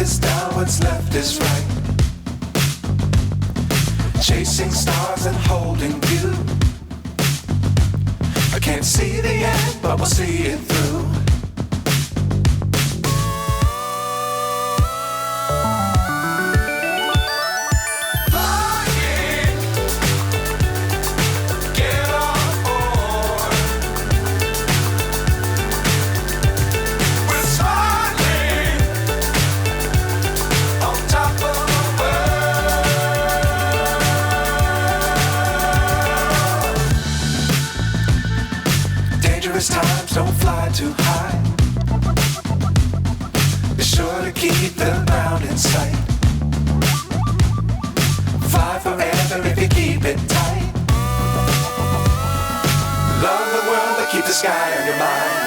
is down, what's left is right. Chasing stars and holding you. I can't see the end, but we'll see it through. Times don't fly too high. Be sure to keep the ground in sight. Fly forever if you keep it tight. Love the world, but keep the sky on your mind.